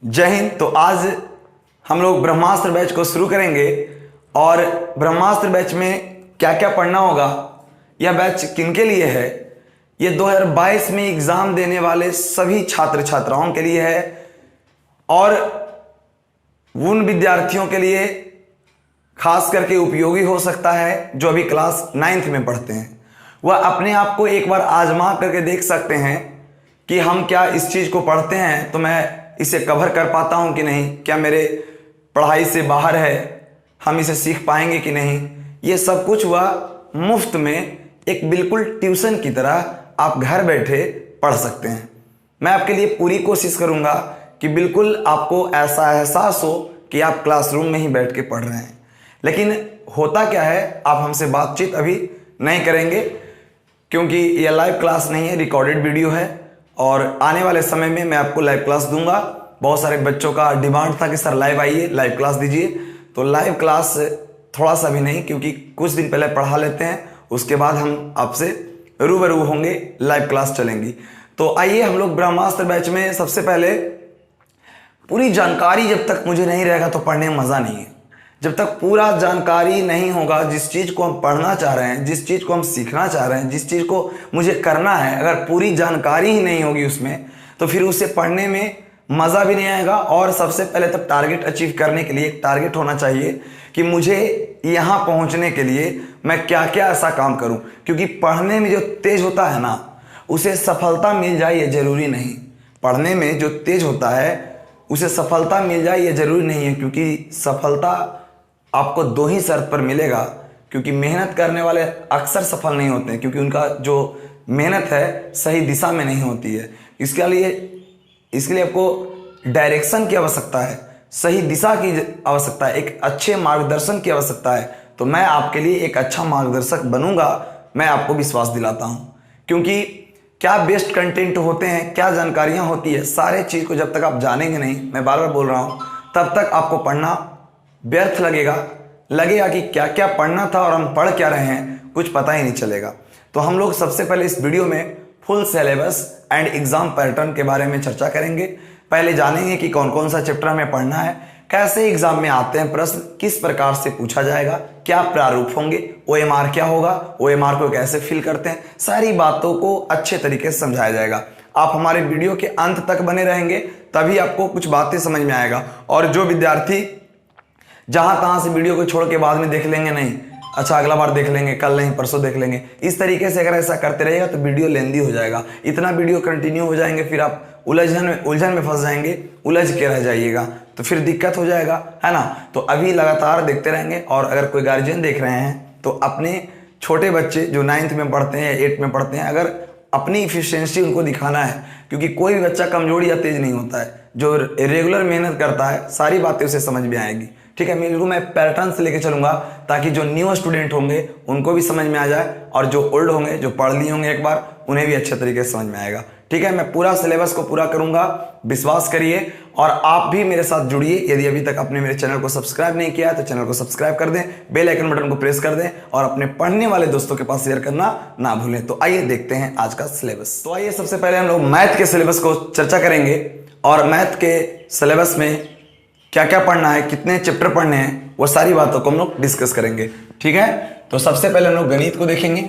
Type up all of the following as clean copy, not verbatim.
जय हिंद। तो आज हम लोग ब्रह्मास्त्र बैच को शुरू करेंगे और ब्रह्मास्त्र बैच में क्या क्या पढ़ना होगा, यह बैच किनके लिए है, ये 2022 में एग्जाम देने वाले सभी छात्र छात्राओं के लिए है और उन विद्यार्थियों के लिए खास करके उपयोगी हो सकता है जो अभी क्लास 9th में पढ़ते हैं। वह अपने आप को एक बार आजमा करके देख सकते हैं कि हम क्या इस चीज़ को पढ़ते हैं तो मैं इसे कवर कर पाता हूं कि नहीं, क्या मेरे पढ़ाई से बाहर है, हम इसे सीख पाएंगे कि नहीं। ये सब कुछ वह मुफ्त में एक बिल्कुल ट्यूशन की तरह आप घर बैठे पढ़ सकते हैं। मैं आपके लिए पूरी कोशिश करूंगा कि बिल्कुल आपको ऐसा एहसास हो कि आप क्लासरूम में ही बैठ के पढ़ रहे हैं। लेकिन होता क्या है, आप हमसे बातचीत अभी नहीं करेंगे क्योंकि यह लाइव क्लास नहीं है, रिकॉर्डेड वीडियो है और आने वाले समय में मैं आपको लाइव क्लास दूंगा। बहुत सारे बच्चों का डिमांड था कि सर लाइव आइए, लाइव क्लास दीजिए। तो लाइव क्लास थोड़ा सा भी नहीं, क्योंकि कुछ दिन पहले पढ़ा लेते हैं, उसके बाद हम आपसे रूबरू होंगे, लाइव क्लास चलेंगी। तो आइए हम लोग ब्रह्मास्त्र बैच में सबसे पहले पूरी जानकारी जब तक मुझे नहीं रहेगा तो पढ़ने में मज़ा नहीं है। जब तक पूरा जानकारी नहीं होगा, जिस चीज़ को हम पढ़ना चाह रहे हैं, जिस चीज़ को हम सीखना चाह रहे हैं, जिस चीज़ को मुझे करना है, अगर पूरी जानकारी ही नहीं होगी उसमें तो फिर उसे पढ़ने में मज़ा भी नहीं आएगा। और सबसे पहले तो टारगेट अचीव करने के लिए एक टारगेट होना चाहिए कि मुझे यहाँ पहुँचने के लिए मैं क्या क्या ऐसा काम करूँ, क्योंकि पढ़ने में जो तेज होता है ना, उसे सफलता मिल जाए ये ज़रूरी नहीं। पढ़ने में जो तेज होता है उसे सफलता मिल जाए ये ज़रूरी नहीं है, क्योंकि सफलता आपको दो ही शर्त पर मिलेगा। क्योंकि मेहनत करने वाले अक्सर सफल नहीं होते हैं, क्योंकि उनका जो मेहनत है सही दिशा में नहीं होती है। इसके लिए आपको डायरेक्शन की आवश्यकता है, सही दिशा की आवश्यकता है, एक अच्छे मार्गदर्शन की आवश्यकता है। तो मैं आपके लिए एक अच्छा मार्गदर्शक बनूंगा, मैं आपको विश्वास दिलाता हूँ। क्योंकि क्या बेस्ट कंटेंट होते हैं, क्या जानकारियाँ होती है, सारे चीज़ को जब तक आप जानेंगे नहीं, मैं बार बार बोल रहा हूँ, तब तक आपको पढ़ना व्यर्थ लगेगा कि क्या क्या पढ़ना था और हम पढ़ क्या रहे हैं, कुछ पता ही नहीं चलेगा। तो हम लोग सबसे पहले इस वीडियो में full syllabus and exam pattern के बारे में चर्चा करेंगे। पहले जानेंगे कि कौन कौन सा चैप्टर हमें पढ़ना है, कैसे एग्जाम में आते हैं प्रश्न, किस प्रकार से पूछा जाएगा, क्या प्रारूप होंगे, OMR क्या होगा, OMR को कैसे फिल करते हैं, सारी बातों को अच्छे तरीके से समझाया जाएगा। आप हमारे वीडियो के अंत तक बने रहेंगे तभी आपको कुछ बातें समझ में आएगा। और जो विद्यार्थी जहां तहां से वीडियो को छोड़ के बाद में देख लेंगे, नहीं अच्छा अगला बार देख लेंगे, कल नहीं परसों देख लेंगे, इस तरीके से अगर ऐसा करते रहेगा तो वीडियो लेंदी हो जाएगा। इतना वीडियो कंटिन्यू हो जाएंगे फिर आप उलझन में फंस जाएंगे, उलझ के रह जाइएगा, तो फिर दिक्कत हो जाएगा, है ना। तो अभी लगातार देखते रहेंगे। और अगर कोई गार्जियन देख रहे हैं तो अपने छोटे बच्चे जो 9th में पढ़ते हैं या 8th में पढ़ते हैं, अगर अपनी इफिशियंसी उनको दिखाना है, क्योंकि कोई भी बच्चा कमजोर या तेज नहीं होता है, जो रेगुलर मेहनत करता है सारी बातें उसे समझ में आएगी। ठीक है, मैं पैटर्न से लेके चलूंगा ताकि जो न्यू स्टूडेंट होंगे उनको भी समझ में आ जाए और जो ओल्ड होंगे, जो पढ़ लिए होंगे एक बार, उन्हें भी अच्छे तरीके से समझ में आएगा। ठीक है, मैं पूरा सिलेबस को पूरा करूंगा, विश्वास करिए। और आप भी मेरे साथ जुड़िए। यदि अभी तक आपने मेरे चैनल को सब्सक्राइब नहीं किया है तो चैनल को सब्सक्राइब कर दें, बेल आइकन बटन को प्रेस कर दें और अपने पढ़ने वाले दोस्तों के पास शेयर करना ना भूलें। तो आइए देखते हैं आज का सिलेबस। तो आइए सबसे पहले हम लोग मैथ के सिलेबस को चर्चा करेंगे और मैथ के सिलेबस में क्या क्या पढ़ना है, कितने चैप्टर पढ़ने हैं, वो सारी बातों को हम लोग डिस्कस करेंगे। ठीक है, तो सबसे पहले हम लोग गणित को देखेंगे,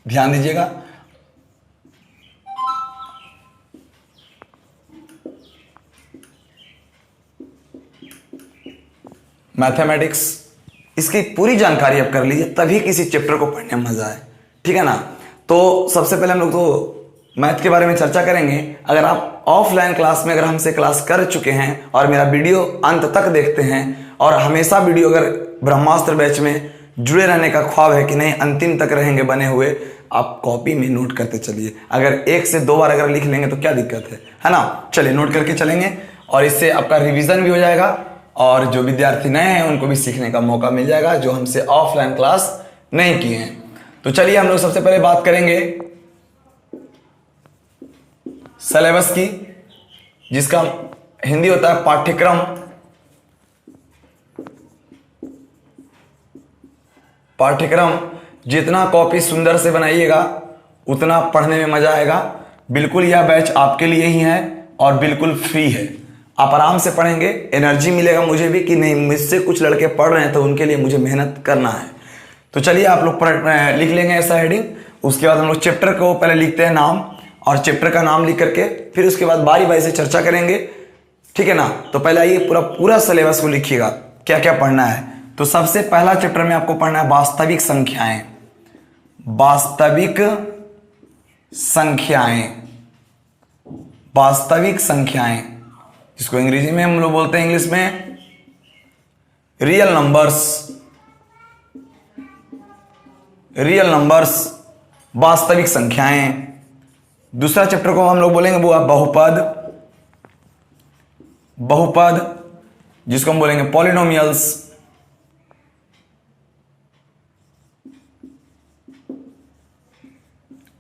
ध्यान दीजिएगा। मैथमेटिक्स, इसकी पूरी जानकारी आप कर लीजिए तभी किसी चैप्टर को पढ़ने में मजा आए। ठीक है ना। तो सबसे पहले हम लोग तो मैथ के बारे में चर्चा करेंगे। अगर आप ऑफलाइन क्लास में अगर हमसे क्लास कर चुके हैं और मेरा वीडियो अंत तक देखते हैं और हमेशा वीडियो अगर ब्रह्मास्त्र बैच में जुड़े रहने का ख्वाब है कि नहीं अंतिम तक रहेंगे बने हुए, आप कॉपी में नोट करते चलिए। अगर 1 से 2 बार अगर लिख लेंगे तो क्या दिक्कत है ना। चलिए नोट करके चलेंगे और इससे आपका रिविजन भी हो जाएगा और जो विद्यार्थी नए हैं उनको भी सीखने का मौका मिल जाएगा जो हमसे ऑफलाइन क्लास नहीं किए हैं। तो चलिए हम लोग सबसे पहले बात करेंगे सिलेबस की, जिसका हिंदी होता है पाठ्यक्रम। पाठ्यक्रम जितना कॉपी सुंदर से बनाइएगा उतना पढ़ने में मजा आएगा। बिल्कुल यह बैच आपके लिए ही है और बिल्कुल फ्री है। आप आराम से पढ़ेंगे, एनर्जी मिलेगा मुझे भी कि नहीं मुझसे कुछ लड़के पढ़ रहे हैं तो उनके लिए मुझे मेहनत करना है। तो चलिए आप लोग लिख लेंगे ऐसा हेडिंग। उसके बाद हम लोग चैप्टर को पहले लिखते हैं नाम, और चैप्टर का नाम लिख करके फिर उसके बाद बारी बारी से चर्चा करेंगे, ठीक है ना। तो पहले आइए पूरा सिलेबस को लिखिएगा क्या क्या पढ़ना है। तो सबसे पहला चैप्टर में आपको पढ़ना है वास्तविक संख्याएं। वास्तविक संख्याएं, वास्तविक संख्याएं, जिसको अंग्रेजी में हम लोग बोलते हैं इंग्लिश में रियल नंबर्स। रियल नंबर्स, वास्तविक संख्याएं। दूसरा चैप्टर को हम लोग बोलेंगे वो है बहुपद। बहुपद, जिसको हम बोलेंगे पॉलिनोमियल्स।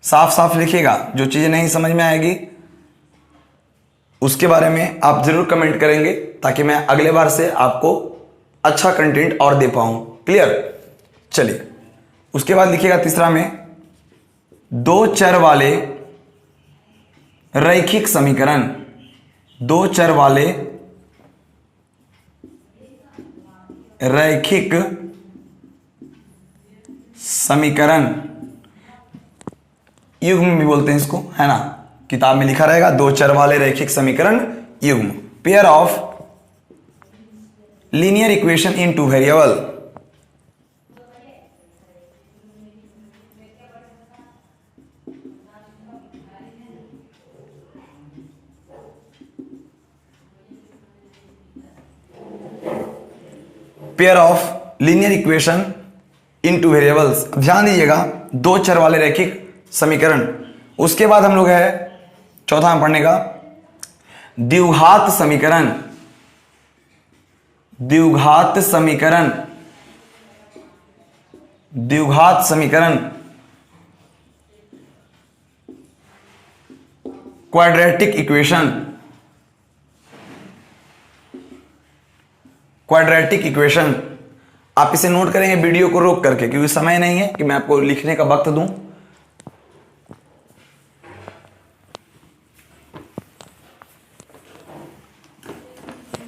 साफ साफ लिखिएगा, जो चीजें नहीं समझ में आएगी उसके बारे में आप जरूर कमेंट करेंगे ताकि मैं अगले बार से आपको अच्छा कंटेंट और दे पाऊं। क्लियर। चलिए उसके बाद लिखिएगा तीसरा में दो चर वाले रैखिक समीकरण। दो चर वाले रैखिक समीकरण, युग्म भी बोलते हैं इसको, है ना। किताब में लिखा रहेगा दो चर वाले रैखिक समीकरण युग्म, pair of linear equation in two variable. Pair of linear equation in two variables. ध्यान दीजिएगा, दो चर वाले रैखिक समीकरण। उसके बाद हम लोग है चौथा में पढ़ने का द्विघात समीकरण। द्विघात समीकरण, द्विघात समीकरण, क्वाड्रेटिक इक्वेशन। क्वाड्रेटिक इक्वेशन आप इसे नोट करेंगे वीडियो को रोक करके, क्योंकि समय नहीं है कि मैं आपको लिखने का वक्त दूं।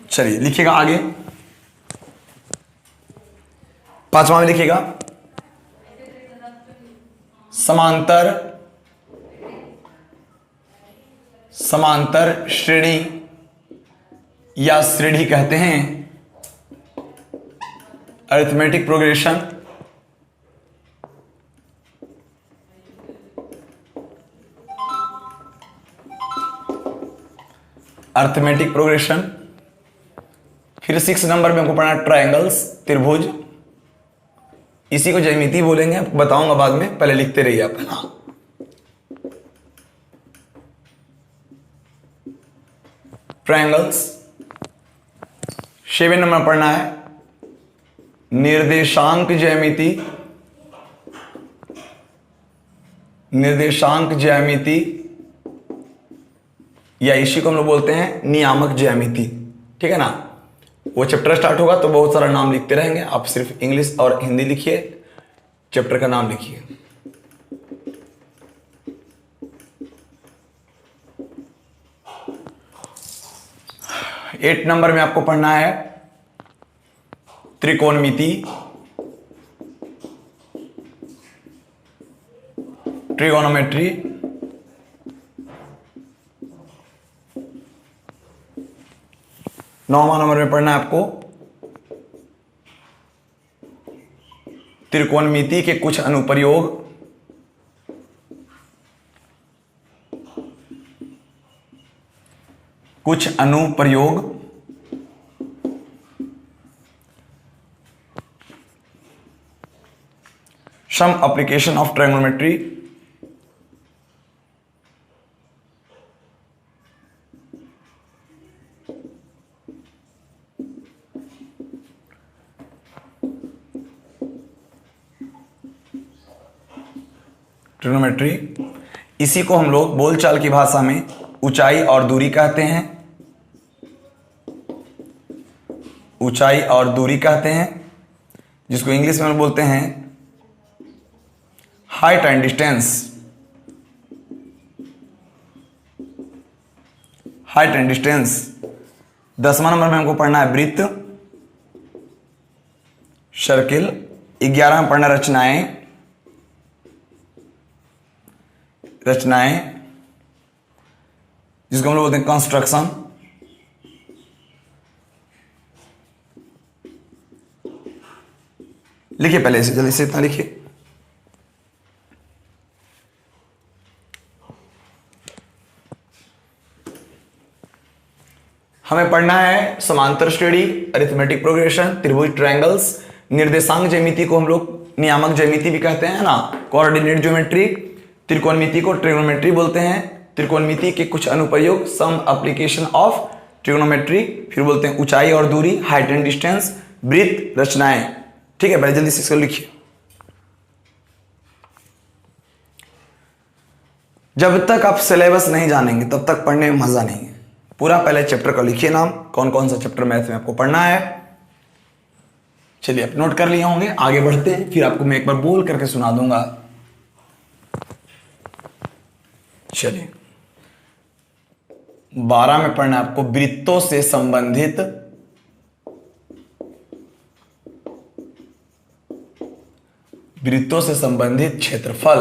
चलिए लिखिएगा आगे। पांचवा में लिखिएगा समांतर, समांतर श्रेणी या श्रेणी कहते हैं अरिथमेटिक प्रोग्रेशन। Arithmetic progression. फिर 6 नंबर में हमको पढ़ना ट्रायंगल्स, त्रिभुज। इसी को ज्यामिति बोलेंगे, बताऊंगा बाद में, पहले लिखते रहिए आप। ट्रायंगल्स। 7 नंबर पढ़ना है निर्देशांक ज्यामिति। निर्देशांक ज्यामिति, या इसी को हम लोग बोलते हैं नियामक ज्यामिति, ठीक है ना। वो चैप्टर स्टार्ट होगा तो बहुत सारा नाम लिखते रहेंगे, आप सिर्फ इंग्लिश और हिंदी लिखिए, चैप्टर का नाम लिखिए। एट नंबर में आपको पढ़ना है त्रिकोणमिति। ट्रिगोनोमेट्री। नौवां नंबर में पढ़ना है आपको त्रिकोणमिति के कुछ अनुप्रयोग। कुछ अनुप्रयोग। Some application of trigonometry. Trigonometry, इसी को हम लोग बोलचाल की भाषा में ऊंचाई और दूरी कहते हैं। ऊंचाई और दूरी कहते हैं, जिसको इंग्लिश में हम बोलते हैं height and distance. Height and distance. 10वां नंबर में हमको पढ़ना है वृत्त, सर्किल। 11 में पढ़ना रचनाएं, जिसको हम लोग बोलते हैं कंस्ट्रक्शन। लिखिए पहले से, जल्दी से इतना लिखिए। हमें पढ़ना है समांतर श्रेणी, अरिथमेटिक प्रोग्रेशन, त्रिभुज, ट्रायंगल्स, निर्देशांक ज्यामिति को हम लोग नियामक ज्यामिति भी कहते हैं ना, कोऑर्डिनेट ज्योमेट्री, त्रिकोणमिति को ट्रिग्नोमेट्री बोलते हैं, त्रिकोणमिति के कुछ अनुप्रयोग, सम एप्लीकेशन ऑफ ट्रिग्नोमेट्री, फिर बोलते हैं ऊंचाई और दूरी, हाइट एंड डिस्टेंस, वृत्त, रचनाएं। ठीक है, पहले जल्दी से इसको लिखिए। जब तक आप सिलेबस नहीं जानेंगे तब तक पढ़ने में मजा नहीं है। पूरा पहले चैप्टर का लिखिए नाम, कौन कौन सा चैप्टर मैथ में आपको पढ़ना है। चलिए आप नोट कर लिए होंगे, आगे बढ़ते हैं, फिर आपको मैं एक बार बोल करके सुना दूंगा। चलिए 12 में पढ़ना है आपको वृत्तों से संबंधित क्षेत्रफल,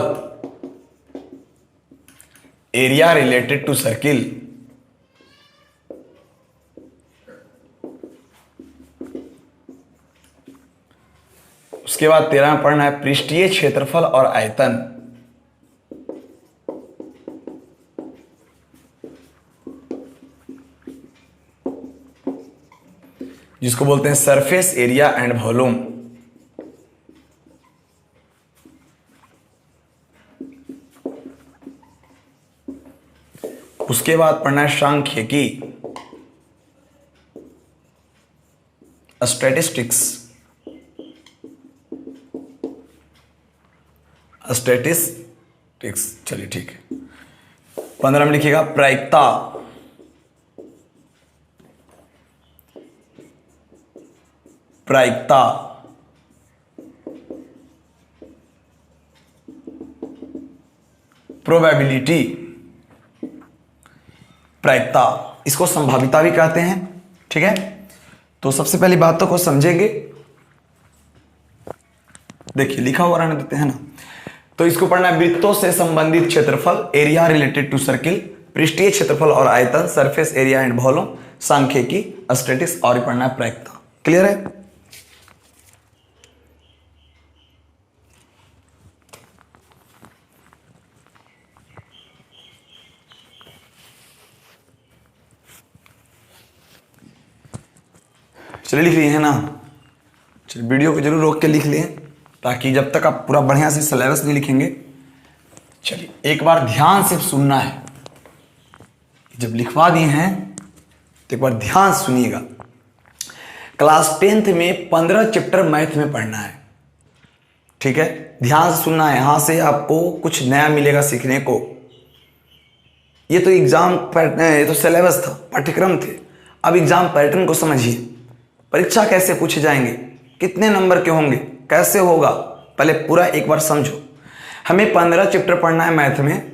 एरिया रिलेटेड टू सर्किल। उसके बाद 13 में पढ़ना है पृष्ठीय क्षेत्रफल और आयतन। जिसको बोलते हैं सरफेस एरिया एंड वॉल्यूम। उसके बाद पढ़ना है सांख्यिकी, स्टैटिस्टिक्स। चलिए ठीक है। 15 में लिखिएगा प्रायिकता, प्रोबेबिलिटी, प्रायिकता, इसको संभाविता भी कहते हैं। ठीक है, तो सबसे पहली बातों को समझेंगे। देखिए लिखा हुआ रहने देते हैं ना, तो इसको पढ़ना है वृत्तों से संबंधित क्षेत्रफल, एरिया रिलेटेड टू सर्किल, पृष्ठीय क्षेत्रफल और आयतन, सरफेस एरिया एंड वॉल्यूम, सांख्यिकी, स्टैटिस्टिक्स और पढ़ना है प्रायिकता। क्लियर है? चलिए लिख लिए है ना। चलिए वीडियो को जरूर रोक के लिख लें, ताकि जब तक आप पूरा बढ़िया से सिलेबस नहीं लिखेंगे। चलिए एक बार ध्यान से सुनना है, जब लिखवा दिए हैं तो एक बार ध्यान सुनिएगा। क्लास 10th में 15 चैप्टर मैथ में पढ़ना है। ठीक है, ध्यान से सुनना है, यहां से आपको कुछ नया मिलेगा सीखने को। ये तो एग्जाम पैटर्न, ये तो सिलेबस था, पाठ्यक्रम थे। अब एग्जाम पैटर्न को समझिए, परीक्षा कैसे पूछे जाएंगे, कितने नंबर के होंगे, कैसे होगा, पहले पूरा एक बार समझो। हमें 15 चैप्टर पढ़ना है मैथ में,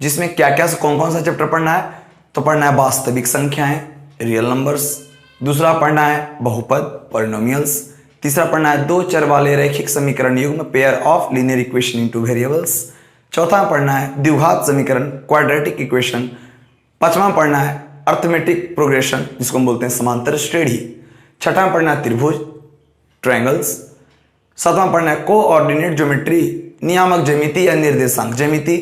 जिसमें क्या क्या कौन कौन सा चैप्टर पढ़ना है। तो पढ़ना है वास्तविक संख्याएं, रियल नंबर्स। दूसरा पढ़ना है बहुपद, पॉलिनोमियल्स। तीसरा पढ़ना है दो चर वाले रैखिक समीकरण युग्म, pair of linear equation into variables. चौथा पढ़ना है द्विघात समीकरण, क्वाड्रेटिक इक्वेशन। पांचवा पढ़ना है अरिथमेटिक प्रोग्रेशन, जिसको हम बोलते हैं समांतर श्रेणी। छठा पढ़ना है त्रिभुज, ट्रायंगल्स। सातवां पढ़ना है कोऑर्डिनेट ज्योमेट्री, नियामक ज्यामिति या निर्देशांक ज्यामिति।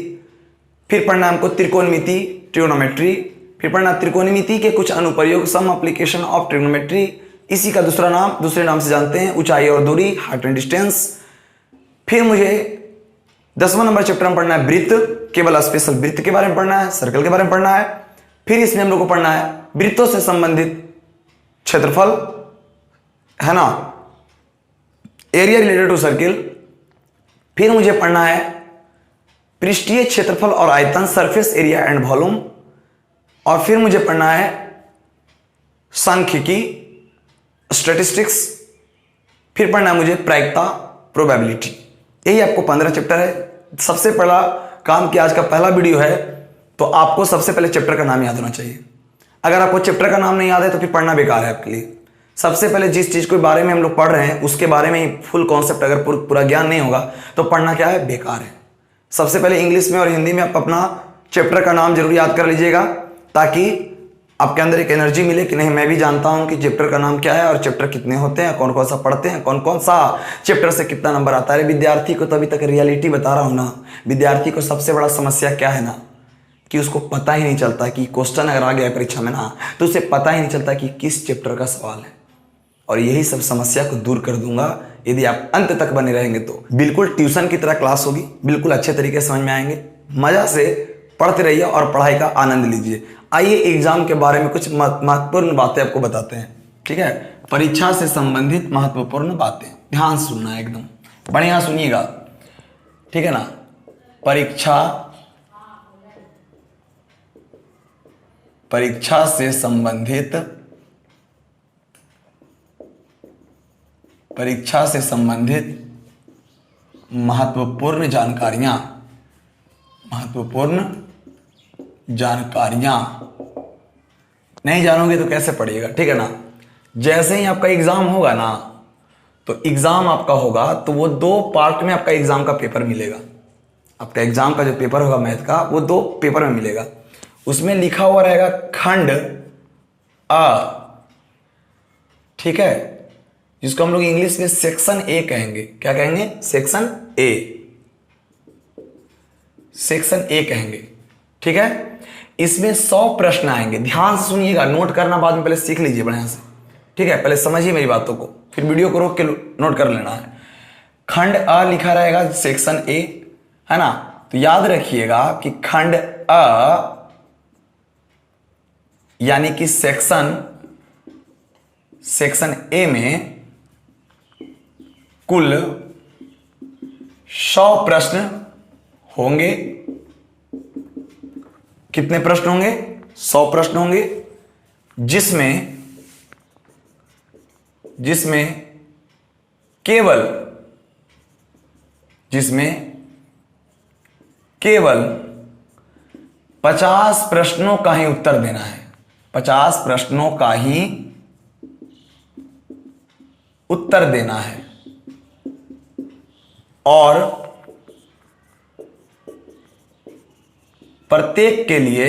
फिर पढ़ना हमको त्रिकोणमिति, ट्रिग्नोमेट्री। फिर पढ़ना त्रिकोणमिति के कुछ अनुप्रयोग, सम एप्लीकेशन ऑफ ट्रिग्नोमेट्री। इसी का दूसरे नाम से जानते हैं ऊंचाई और दूरी, हाइट एंड डिस्टेंस। फिर मुझे 10वां नंबर चैप्टर में पढ़ना है वृत्त, केवल स्पेशल वृत्त के बारे में पढ़ना है, सर्कल के बारे में पढ़ना है। फिर इसमें हम लोग को पढ़ना है वृत्तों से संबंधित क्षेत्रफल, है ना, एरिया रिलेटेड टू सर्किल। फिर मुझे पढ़ना है पृष्ठीय क्षेत्रफल और आयतन, सरफेस एरिया एंड वॉल्यूम। और फिर मुझे पढ़ना है सांख्यिकी, स्टैटिस्टिक्स। फिर पढ़ना है मुझे प्रायिकता, प्रोबेबिलिटी। यही आपको 15 चैप्टर है। सबसे पहला काम कि आज का पहला वीडियो है, तो आपको सबसे पहले चैप्टर का नाम याद होना चाहिए। अगर आपको चैप्टर का नाम नहीं याद है तो फिर पढ़ना बेकार है आपके लिए। सबसे पहले जिस चीज के बारे में हम लोग पढ़ रहे हैं उसके बारे में ही फुल कॉन्सेप्ट अगर पूरा ज्ञान नहीं होगा तो पढ़ना क्या है, बेकार है। सबसे पहले इंग्लिश में और हिंदी में आप अपना चैप्टर का नाम जरूर याद कर लीजिएगा, ताकि आपके अंदर एक एनर्जी मिले कि नहीं मैं भी जानता हूं कि चैप्टर का नाम क्या है और चैप्टर कितने होते हैं, कौन कौन सा पढ़ते हैं, कौन कौन सा चैप्टर से कितना नंबर आता है। विद्यार्थी को तो अभी तक रियलिटी बता रहा हूं ना, विद्यार्थी को सबसे बड़ा समस्या क्या है ना, कि उसको पता ही नहीं चलता कि क्वेश्चन अगर आ गया परीक्षा में ना तो उसे पता ही नहीं चलता कि किस चैप्टर का सवाल है। और यही सब समस्या को दूर कर दूंगा यदि आप अंत तक बने रहेंगे तो। बिल्कुल ट्यूशन की तरह क्लास होगी, बिल्कुल अच्छे तरीके से समझ में आएंगे, मजा से पढ़ते रहिए और पढ़ाई का आनंद लीजिए। आइए एग्जाम के बारे में कुछ महत्वपूर्ण बातें आपको बताते हैं, ठीक है। परीक्षा से संबंधित महत्वपूर्ण बातें, ध्यान से सुनना है, एकदम बढ़िया सुनिएगा, ठीक है ना। परीक्षा से संबंधित महत्वपूर्ण जानकारियां नहीं जानोगे तो कैसे पढ़िएगा, ठीक है ना। जैसे ही आपका एग्जाम होगा ना, तो एग्जाम आपका होगा तो वो 2 पार्ट में आपका एग्जाम का पेपर मिलेगा। आपका एग्जाम का जो पेपर होगा मैथ का, वो 2 पेपर में मिलेगा। उसमें लिखा हुआ रहेगा खंड अ, ठीक है, जिसको हम लोग इंग्लिश में सेक्शन ए कहेंगे। क्या कहेंगे? सेक्शन ए कहेंगे, ठीक है। इसमें 100 प्रश्न आएंगे, ध्यान से सुनिएगा, नोट करना बाद में पहले सीख लीजिए बढ़िया से, ठीक है। पहले समझिए मेरी बातों को, फिर वीडियो को रोक के नोट कर लेना है। खंड अ लिखा रहेगा सेक्शन ए, है ना। तो याद रखिएगा कि खंड अ यानी कि सेक्शन ए में कुल 100 प्रश्न होंगे। कितने प्रश्न होंगे? 100 प्रश्न होंगे, जिसमें केवल 50 प्रश्नों का ही उत्तर देना है। 50 प्रश्नों का ही उत्तर देना है और प्रत्येक के लिए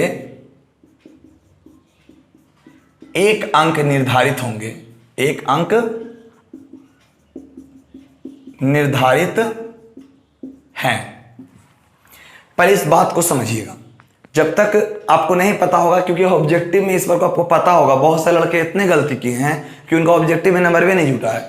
1 अंक निर्धारित होंगे। 1 अंक निर्धारित हैं। पहले इस बात को समझिएगा, जब तक आपको नहीं पता होगा, क्योंकि ऑब्जेक्टिव में इस बार को आपको पता होगा बहुत सारे लड़के इतने गलती किए हैं कि उनका ऑब्जेक्टिव में नंबर भी नहीं जुटा है।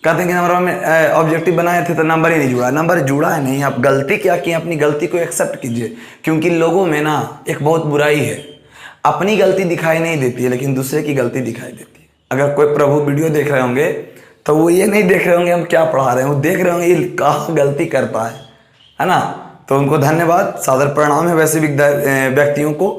कहते हैं कि नंबर में ऑब्जेक्टिव बनाए थे तो नंबर ही नहीं जुड़ा। नंबर जुड़ा है नहीं, आप गलती क्या की, अपनी गलती को एक्सेप्ट कीजिए। क्योंकि लोगों में ना एक बहुत बुराई है, अपनी गलती दिखाई नहीं देती है लेकिन दूसरे की गलती दिखाई देती है। अगर कोई प्रभु वीडियो देख रहे होंगे तो वो ये नहीं देख रहे होंगे हम क्या पढ़ा रहे हैं, वो देख रहे होंगे ये कहाँ गलती करता है ना। तो उनको धन्यवाद, सादर प्रणाम है वैसे व्यक्तियों को।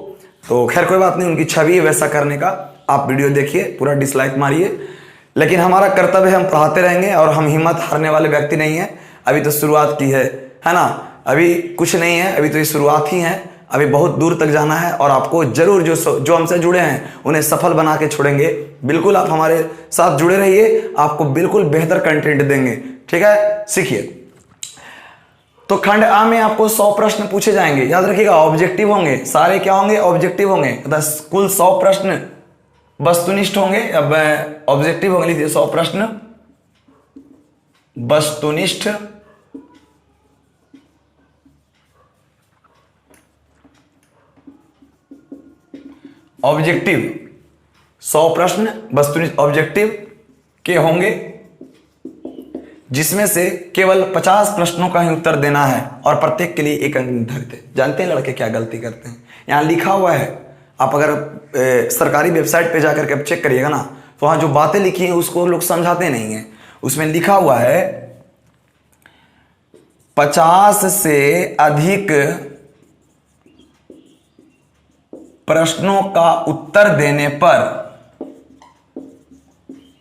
तो खैर कोई बात नहीं, उनकी छवि है वैसा करने का। आप वीडियो देखिए, पूरा डिसलाइक मारिए, लेकिन हमारा कर्तव्य है हम पढ़ाते रहेंगे और हम हिम्मत हारने वाले व्यक्ति नहीं है। अभी तो शुरुआत की है ना, अभी कुछ नहीं है, अभी तो ये शुरुआत ही है, अभी बहुत दूर तक जाना है। और आपको जरूर जो हमसे जुड़े हैं उन्हें सफल बना के छोड़ेंगे। बिल्कुल आप हमारे साथ जुड़े रहिए, आपको बिल्कुल बेहतर कंटेंट देंगे, ठीक है। सीखिए। तो खंड आ में आपको 100 प्रश्न पूछे जाएंगे, याद रखिएगा। ऑब्जेक्टिव होंगे, सारे क्या होंगे? ऑब्जेक्टिव होंगे। कुल 100 प्रश्न वस्तुनिष्ठ होंगे, अब ऑब्जेक्टिव होंगे। लीजिए 100 प्रश्न वस्तुनिष्ठ, ऑब्जेक्टिव 100 प्रश्न वस्तुनिष्ठ ऑब्जेक्टिव के होंगे, जिसमें से केवल 50 प्रश्नों का ही उत्तर देना है और प्रत्येक के लिए 1 अंक निर्धारित है। जानते हैं लड़के क्या गलती करते हैं? यहाँ लिखा हुआ है, आप अगर सरकारी वेबसाइट पे जाकर के चेक करिएगा ना, तो वहां जो बातें लिखी हैं उसको लोग समझाते नहीं है। उसमें लिखा हुआ है 50 से अधिक प्रश्नों का उत्तर देने पर,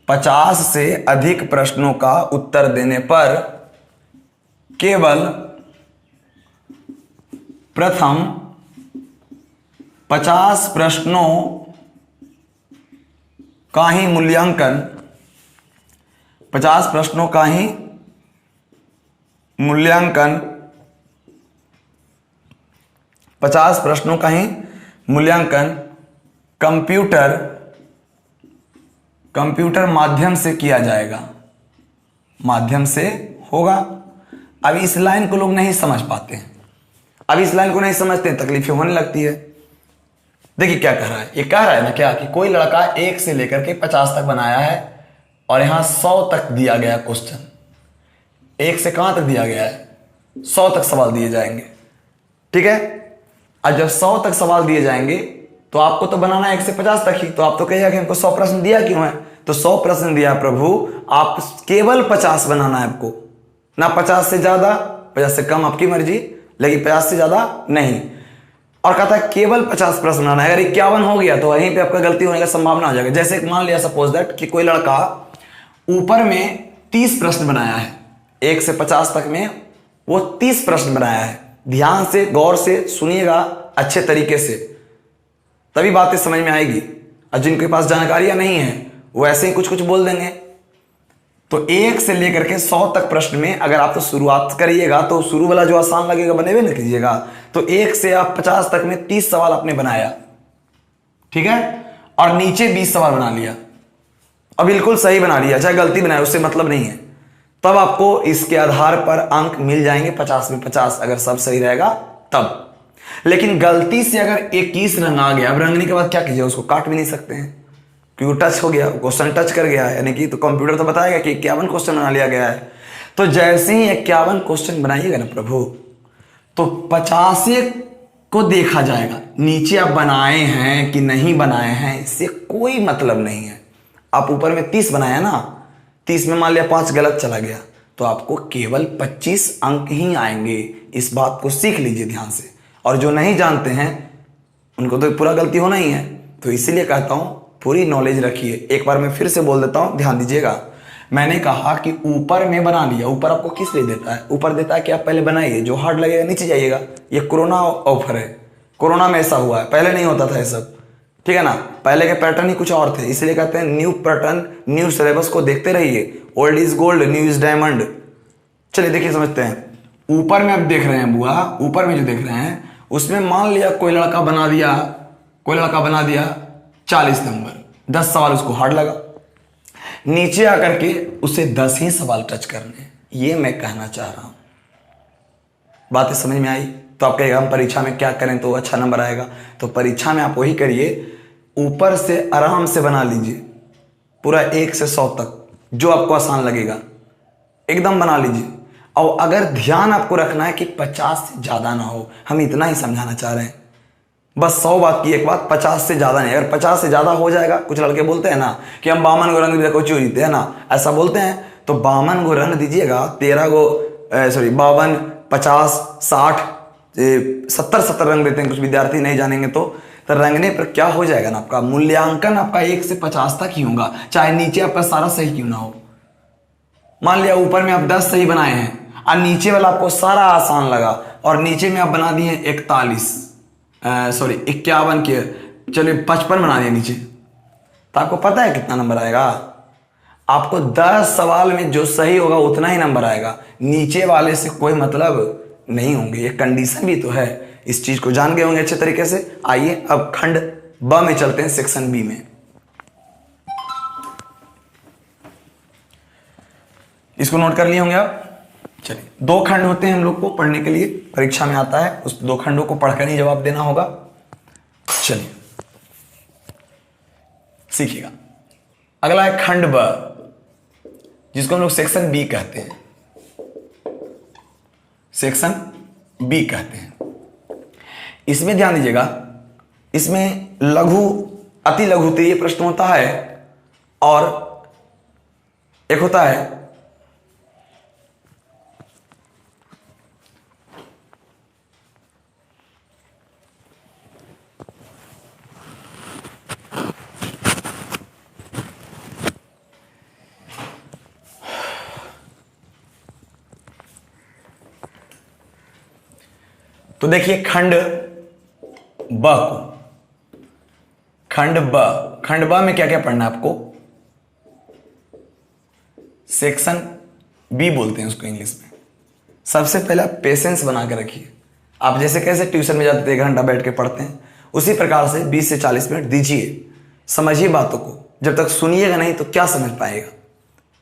50 से अधिक प्रश्नों का उत्तर देने पर केवल प्रथम 50 प्रश्नों का ही मूल्यांकन, 50 प्रश्नों का ही मूल्यांकन, 50 प्रश्नों का ही मूल्यांकन कंप्यूटर माध्यम से किया जाएगा, माध्यम से होगा। अब इस लाइन को लोग नहीं समझ पाते हैं, अब इस लाइन को नहीं समझते हैं, तकलीफें होने लगती है। देखिए क्या कह रहा है, ये कह रहा है ना क्या कि कोई लड़का 1 से लेकर के 50 तक बनाया है और यहां 100 तक दिया गया क्वेश्चन। 1 से कहां तक दिया गया है, 100 तक सवाल दिए जाएंगे, ठीक है। अब जब 100 तक सवाल दिए जाएंगे तो आपको तो बनाना है 1 से 50 तक ही, तो आप तो कहिएगा कि हमको 100 प्रश्न दिया क्यों है, तो 100 प्रश्न दिया प्रभु, आप केवल 50 बनाना है आपको, ना 50 से ज्यादा, 50 से कम आपकी मर्जी, लेकिन 50 से ज्यादा नहीं। और कहता है केवल 50 प्रश्न बनाना है। अगर 51 हो गया तो वहीं पे आपका गलती होने का संभावना हो जाएगा। जैसे मान लिया सपोज दैट कि कोई लड़का ऊपर में 30 प्रश्न बनाया है, 1 से 50 तक में वो 30 प्रश्न बनाया है। ध्यान से गौर से सुनिएगा अच्छे तरीके से, तभी बातें समझ में आएगी। और जिनके पास जानकारियां नहीं है वो ऐसे ही कुछ कुछ बोल देंगे। तो 1 से लेकर के 100 तक प्रश्न में अगर आप तो शुरुआत करिएगा तो शुरू वाला जो आसान लगेगा बनेबे ना कीजिएगा। तो 1 से आप 50 तक में 30 सवाल आपने बनाया, ठीक है, और नीचे 20 सवाल बना लिया और बिल्कुल सही बना लिया, चाहे गलती बनाए उससे मतलब नहीं है, तब आपको इसके आधार पर अंक मिल जाएंगे 50 में 50, अगर सब सही रहेगा तब। लेकिन गलती से अगर 21 रंग आ गया, अब रंगने के बाद क्या कीजिए, उसको काट भी नहीं सकते हैं क्योंकि टच हो गया, क्वेश्चन टच कर गया है, यानी कि तो कंप्यूटर तो बताएगा कि 51 क्वेश्चन बना लिया गया है। तो जैसे ही 51 क्वेश्चन बनाइएगा ना प्रभु, तो 50 को देखा जाएगा, नीचे आप बनाए हैं कि नहीं बनाए हैं इससे कोई मतलब नहीं है। आप ऊपर में 30 बनाया ना, 30 में मान लिया 5 गलत चला गया तो आपको केवल 25 अंक ही आएंगे। इस बात को सीख लीजिए ध्यान से। और जो नहीं जानते हैं उनको तो पूरा गलती होना ही है, तो इसीलिए कहता हूं पूरी नॉलेज रखिए। एक बार मैं फिर से बोल देता हूं, ध्यान दीजिएगा। मैंने कहा कि ऊपर में बना लिया, ऊपर आपको किस लिए देता है, ऊपर देता है कि आप पहले बनाइए, जो हार्ड लगेगा नीचे जाइएगा। ये कोरोना ऑफर है, कोरोना में ऐसा हुआ है, पहले नहीं होता था ये सब, ठीक है ना। पहले के पैटर्न ही कुछ और थे, इसलिए कहते हैं न्यू पैटर्न न्यू सिलेबस को देखते रहिए। Old is gold, new is diamond. चलिए देखिए समझते हैं। ऊपर में आप देख रहे हैं बुआ, ऊपर में जो देख रहे हैं उसमें मान लिया कोई लड़का बना दिया 40 नंबर, 10 सवाल उसको हार्ड लगा, नीचे आकर के उसे 10 ही सवाल टच करने। ये मैं कहना चाह रहा हूं, बातें समझ में आई। तो आप कहेगा हम परीक्षा में क्या करें तो अच्छा नंबर आएगा, तो परीक्षा में आप वही करिए, ऊपर से आराम से बना लीजिए पूरा 1 से 100 तक, जो आपको आसान लगेगा एकदम बना लीजिए। और अगर ध्यान आपको रखना है कि 50 से ज्यादा ना हो, हम इतना ही समझाना चाह रहे हैं बस। 100 बात की एक बात, 50 से ज्यादा नहीं। अगर 50 से ज्यादा हो जाएगा, कुछ लड़के बोलते हैं ना कि हम 52 को रंग देखो चोरी जीते है ना, ऐसा बोलते हैं, तो 52 को रंग दीजिएगा, 52, 50, 60, 70 रंग देते हैं कुछ विद्यार्थी, नहीं जानेंगे तो रंगने पर क्या हो जाएगा ना, आपका मूल्यांकन आपका 1 से 50 तक ही होगा, चाहे नीचे आपका सारा सही क्यों ना हो। मान लिया ऊपर में आप 10 सही बनाए हैं और नीचे वाला आपको सारा आसान लगा, और नीचे में आप बना दिए 51 के, चलिए 55 बना दिए नीचे, तो आपको पता है कितना नंबर आएगा। आपको 10 सवाल में जो सही होगा उतना ही नंबर आएगा, नीचे वाले से कोई मतलब नहीं होंगे। ये कंडीशन भी तो है, इस चीज को जान गए होंगे अच्छे तरीके से। आइए अब खंड ब में चलते हैं, सेक्शन बी में। इसको नोट कर लिए होंगे आप। चलिए 2 खंड होते हैं हम लोग को पढ़ने के लिए, परीक्षा में आता है, उस 2 खंडों को पढ़कर ही जवाब देना होगा। चलिए सीखिएगा। अगला है खंड ब, जिसको हम लोग सेक्शन बी कहते हैं, सेक्शन बी कहते हैं। इसमें ध्यान दीजिएगा, इसमें लघु अति लघुत्तरीय प्रश्न होता है और एक होता है देखिए खंड ब को, खंड ब खंड ब में क्या क्या पढ़ना है आपको? सेक्शन बी बोलते हैं उसको इंग्लिश में। सबसे पहले आप पेशेंस बना के रखिए। आप जैसे कैसे ट्यूशन में जाते थे 1 घंटा बैठ के पढ़ते हैं, उसी प्रकार से 20 से 40 मिनट दीजिए, समझिए बातों को। जब तक सुनिएगा नहीं तो क्या समझ पाएगा?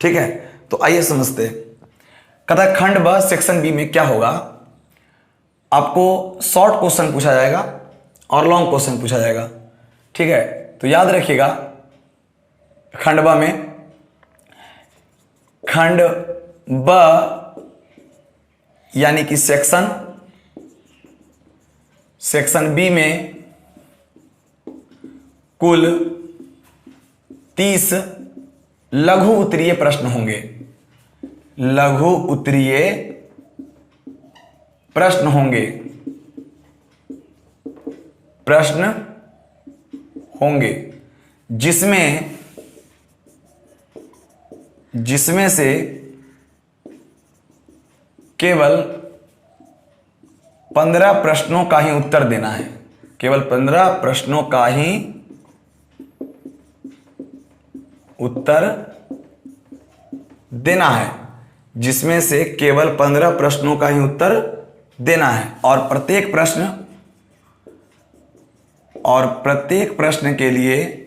ठीक है, तो आइए समझते हैं। कहता है खंड ब सेक्शन बी में क्या होगा, आपको शॉर्ट क्वेश्चन पूछा जाएगा और लॉन्ग क्वेश्चन पूछा जाएगा। ठीक है, तो याद रखिएगा खंड ब में, खंड ब यानी कि सेक्शन बी में कुल 30 लघु उत्तरीय प्रश्न होंगे। लघु उत्तरीय प्रश्न होंगे, जिसमें से केवल 15 प्रश्नों का ही उत्तर देना है। केवल 15 प्रश्नों का ही उत्तर देना है, जिसमें से केवल 15 प्रश्नों का ही उत्तर देना है। और प्रत्येक प्रश्न के लिए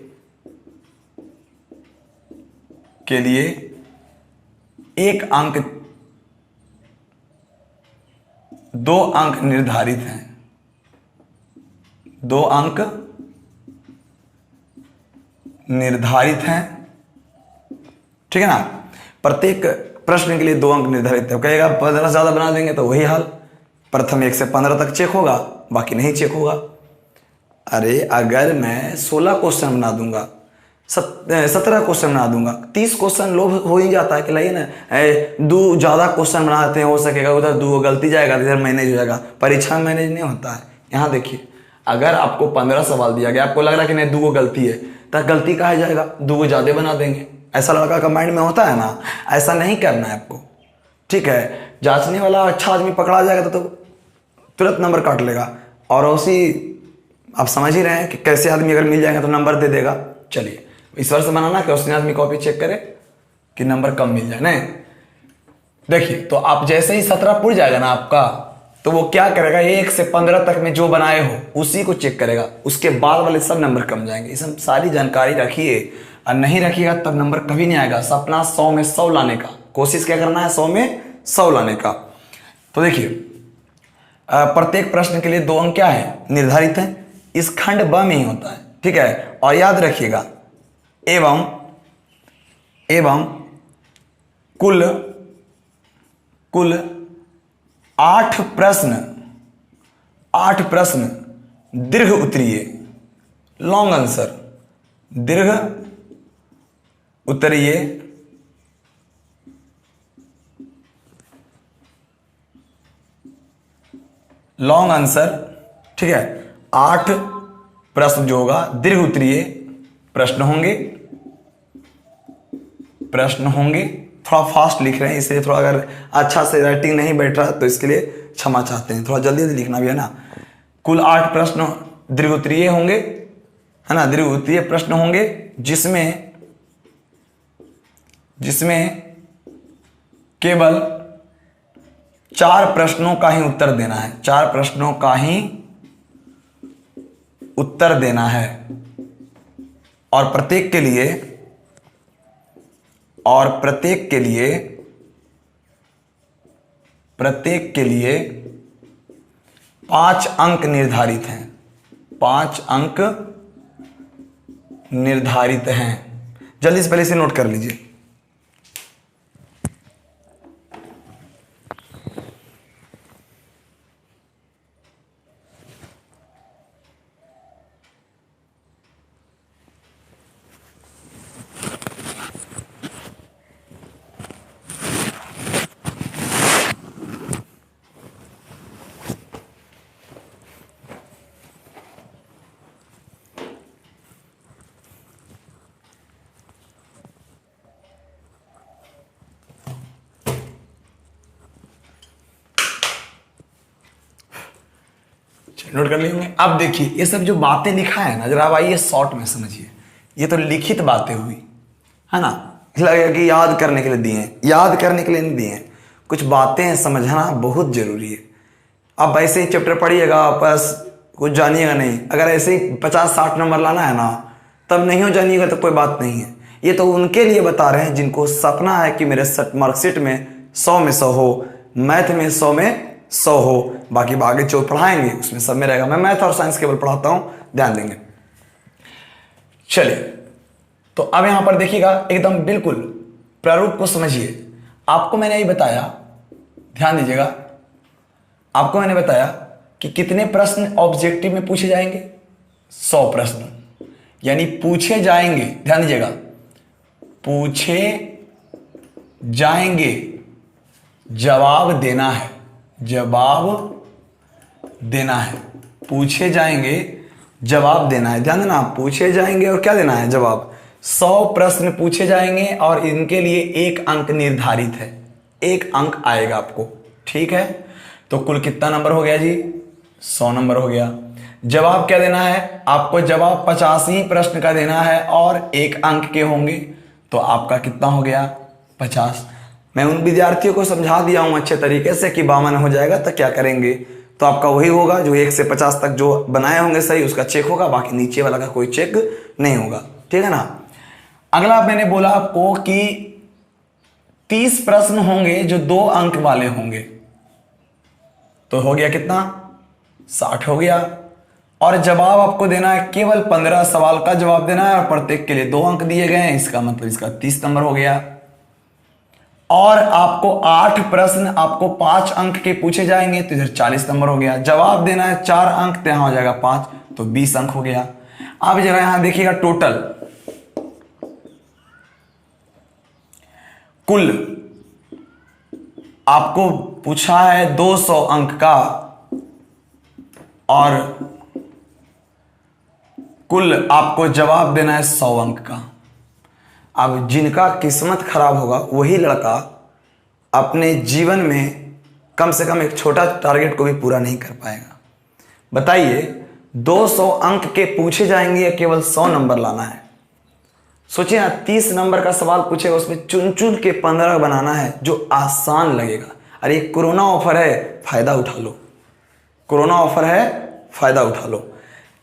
1 अंक, 2 अंक निर्धारित हैं। 2 अंक निर्धारित हैं। ठीक है ना, प्रत्येक प्रश्न के लिए 2 अंक निर्धारित है। कहेगा 15 ज्यादा बना देंगे तो वही हाल, प्रथम 1 से 15 तक चेक होगा, बाकी नहीं चेक होगा। अरे अगर मैं 16 क्वेश्चन बना दूंगा, 17 क्वेश्चन बना दूंगा, 30 क्वेश्चन लोग हो ही जाता है कि लाइए ना 2 ज्यादा क्वेश्चन बनाते हैं, हो सकेगा उधर 2 गलती जाएगा, इधर मैनेज हो जाएगा। परीक्षा में मैनेज नहीं होता है। यहां देखिए, अगर आपको 15 सवाल दिया गया, आपको लग रहा है कि नहीं 2 गलती है, तो गलती कहा जाएगा, 2 ज्यादा बना देंगे। ऐसा लड़का का माइंड में होता है ना, ऐसा नहीं करना है आपको। ठीक है, जांचने वाला अच्छा आदमी पकड़ा जाएगा तो तुरंत नंबर काट लेगा, और उसी आप समझ ही रहे हैं कि कैसे आदमी अगर मिल जाएगा तो नंबर दे देगा। चलिए, ईश्वर से बनाना कि उसने आदमी कॉपी चेक करे कि नंबर कम मिल जाए। नहीं, देखिए, तो आप जैसे ही 17 पुर जाएगा ना आपका, तो वो क्या करेगा, 1 से 15 तक में जो बनाए हो उसी को चेक करेगा, उसके बाद वाले सब नंबर कम जाएंगे। इस सब सारी जानकारी रखिए, और नहीं रखिएगा तब नंबर कभी नहीं आएगा। सपना 100 में 100 लाने का, कोशिश क्या करना है, 100 में 100 लाने का। तो देखिए, प्रत्येक प्रश्न के लिए 2 अंक क्या है, निर्धारित है। इस खंड ब में ही होता है। ठीक है, और याद रखिएगा, एवं कुल 8 प्रश्न दीर्घ उत्तरीय, लॉन्ग आंसर, दीर्घ उत्तरीय लॉन्ग आंसर। ठीक है, 8 प्रश्न जो होगा दीर्घ उत्तरीय प्रश्न होंगे। थोड़ा फास्ट लिख रहे हैं, इसलिए थोड़ा अगर अच्छा से राइटिंग नहीं बैठ रहा तो इसके लिए क्षमा चाहते हैं। थोड़ा जल्दी जल्दी लिखना भी है ना। कुल 8 प्रश्न दीर्घ उत्तरीय होंगे, है ना, दीर्घ उत्तरीय प्रश्न होंगे, जिसमें केवल 4 प्रश्नों का ही उत्तर देना है। 4 प्रश्नों का ही उत्तर देना है, और प्रत्येक के लिए 5 अंक निर्धारित हैं। 5 अंक निर्धारित हैं। जल्दी से पहले इसे नोट कर लीजिए। नोट कर लिए होंगे। अब देखिए, ये सब जो बातें लिखा है ना, जरा अब आइए शॉर्ट में समझिए। ये तो लिखित बातें हुई, है ना। लगेगा कि याद करने के लिए दिए हैं, याद करने के लिए नहीं दिए हैं, कुछ बातें समझना बहुत जरूरी है। अब ऐसे ही चैप्टर पढ़िएगा बस कुछ जानिएगा नहीं। अगर ऐसे ही 50-60 नंबर लाना है ना, तब नहीं हो जानिएगा तो कोई बात नहीं है। ये तो उनके लिए बता रहे हैं जिनको सपना है कि मेरे मार्कशीट में 100 में 100 हो, मैथ में 100 में 100 हो। बाकी आगे जो पढ़ाएंगे उसमें सब में रहेगा। मैं मैथ और साइंस केवल पढ़ाता हूं, ध्यान देंगे। चलिए, तो अब यहां पर देखिएगा, एकदम बिल्कुल प्रारूप को समझिए। आपको मैंने यही बताया, ध्यान दीजिएगा, आपको मैंने बताया कि कितने प्रश्न ऑब्जेक्टिव में पूछे जाएंगे, 100 प्रश्न, यानी पूछे जाएंगे, ध्यान दीजिएगा, पूछे जाएंगे, जवाब देना है, जवाब देना है, पूछे जाएंगे, जवाब देना है। ध्यान देना, पूछे जाएंगे और क्या देना है, जवाब। 100 प्रश्न पूछे जाएंगे और इनके लिए 1 अंक निर्धारित है, 1 अंक आएगा आपको, ठीक है। तो कुल कितना नंबर हो गया जी, 100 नंबर हो गया। जवाब क्या देना है आपको, जवाब 85 प्रश्न का देना है और 1 अंक के होंगे, तो आपका कितना हो गया, 50। मैं उन विद्यार्थियों को समझा दिया हूं अच्छे तरीके से कि 52 हो जाएगा तो क्या करेंगे, तो आपका वही होगा जो 1 से 50 तक जो बनाए होंगे सही, उसका चेक होगा, बाकी नीचे वाला का कोई चेक नहीं होगा, ठीक है ना। अगला मैंने बोला आपको कि 30 प्रश्न होंगे जो 2 अंक वाले होंगे, तो हो गया कितना, 60 हो गया। और जवाब आपको देना है, केवल 15 सवाल का जवाब देना है और प्रत्येक के लिए 2 अंक दिए गए हैं, इसका मतलब इसका 30 नंबर हो गया। और आपको 8 प्रश्न आपको 5 अंक के पूछे जाएंगे, तो इधर 40 नंबर हो गया। जवाब देना है 4 अंक, तो यहां हो जाएगा 5, तो 20 अंक हो गया। अब जरा यहां देखिएगा, टोटल कुल आपको पूछा है 200 अंक का और कुल आपको जवाब देना है 100 अंक का। अब जिनका किस्मत खराब होगा वही लड़का अपने जीवन में कम से कम एक छोटा टारगेट को भी पूरा नहीं कर पाएगा। बताइए, 200 अंक के पूछे जाएंगे या केवल 100 नंबर लाना है। सोचिए ना, 30 नंबर का सवाल पूछेगा, उसमें चुन चुन के 15 बनाना है जो आसान लगेगा। अरे कोरोना ऑफर है, फायदा उठा लो, कोरोना ऑफर है, फायदा उठा लो।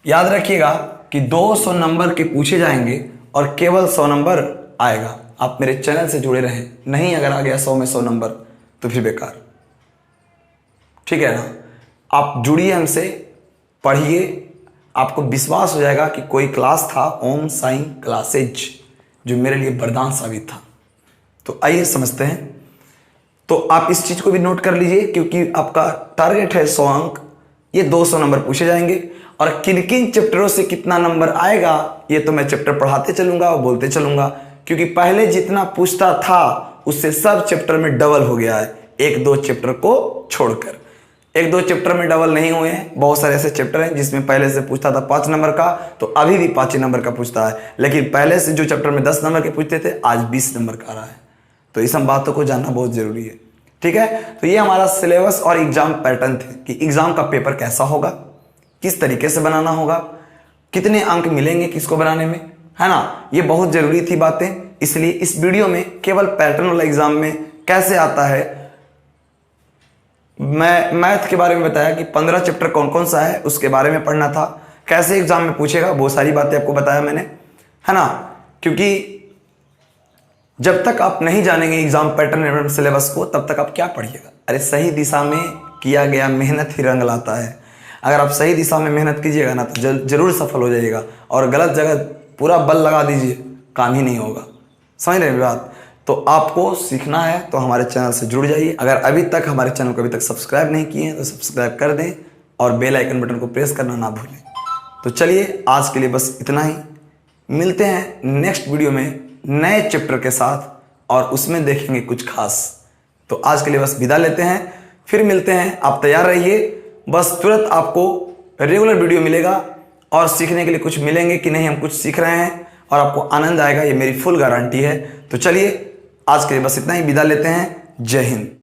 याद रखिएगा कि 200 नंबर के पूछे जाएंगे और केवल 100 नंबर आएगा। आप मेरे चैनल से जुड़े रहें, नहीं अगर आ गया 100 में 100 नंबर तो फिर बेकार, ठीक है ना। आप जुड़िए हमसे, पढ़िए, आपको विश्वास हो जाएगा कि कोई क्लास था, ओम साइन क्लासेज, जो मेरे लिए वरदान साबित था। तो आइए समझते हैं। तो आप इस चीज को भी नोट कर लीजिए, क्योंकि आपका टारगेट है 100 अंक, ये 200 नंबर पूछे जाएंगे। और किन किन चैप्टरों से कितना नंबर आएगा ये तो मैं चैप्टर पढ़ाते चलूंगा और बोलते चलूंगा, क्योंकि पहले जितना पूछता था उससे सब चैप्टर में डबल हो गया है, 1-2 चैप्टर को छोड़कर। 1-2 चैप्टर में डबल नहीं हुए हैं, बहुत सारे ऐसे चैप्टर हैं जिसमें पहले से पूछता था 5 नंबर का, तो अभी भी 5 नंबर का पूछता है। लेकिन पहले से जो चैप्टर में 10 नंबर के पूछते थे, आज 20 नंबर का आ रहा है। तो इस बातों को जानना बहुत जरूरी है, ठीक है। तो ये हमारा सिलेबस और एग्जाम पैटर्न थे कि एग्जाम का पेपर कैसा होगा, किस तरीके से बनाना होगा, कितने अंक मिलेंगे किसको बनाने में, है ना। ये बहुत जरूरी थी बातें, इसलिए इस वीडियो में केवल पैटर्न वाला एग्जाम में कैसे आता है, मैं मैथ के बारे में बताया कि 15 चैप्टर कौन कौन सा है उसके बारे में पढ़ना था, कैसे एग्जाम में पूछेगा वो सारी बातें आपको बताया मैंने, है ना। क्योंकि जब तक आप नहीं जानेंगे एग्जाम पैटर्न एवं सिलेबस को, तब तक आप क्या पढ़िएगा। अरे सही दिशा में किया गया मेहनत ही रंग लाता है। अगर आप सही दिशा में मेहनत कीजिएगा ना तो जरूर सफल हो जाइएगा, और गलत जगह पूरा बल लगा दीजिए, काम ही नहीं होगा। समझ रहे हैं बात। तो आपको सीखना है तो हमारे चैनल से जुड़ जाइए। अगर अभी तक हमारे चैनल को अभी तक सब्सक्राइब नहीं किए हैं तो सब्सक्राइब कर दें और बेल आइकन बटन को प्रेस करना ना भूलें। तो चलिए, आज के लिए बस इतना ही। मिलते हैं नेक्स्ट वीडियो में नए चैप्टर के साथ, और उसमें देखेंगे कुछ खास। तो आज के लिए बस विदा लेते हैं, फिर मिलते हैं। आप तैयार रहिए, बस तुरंत आपको रेगुलर वीडियो मिलेगा और सीखने के लिए कुछ मिलेंगे कि नहीं, हम कुछ सीख रहे हैं और आपको आनंद आएगा, ये मेरी फुल गारंटी है। तो चलिए, आज के लिए बस इतना ही, विदा लेते हैं। जय हिंद।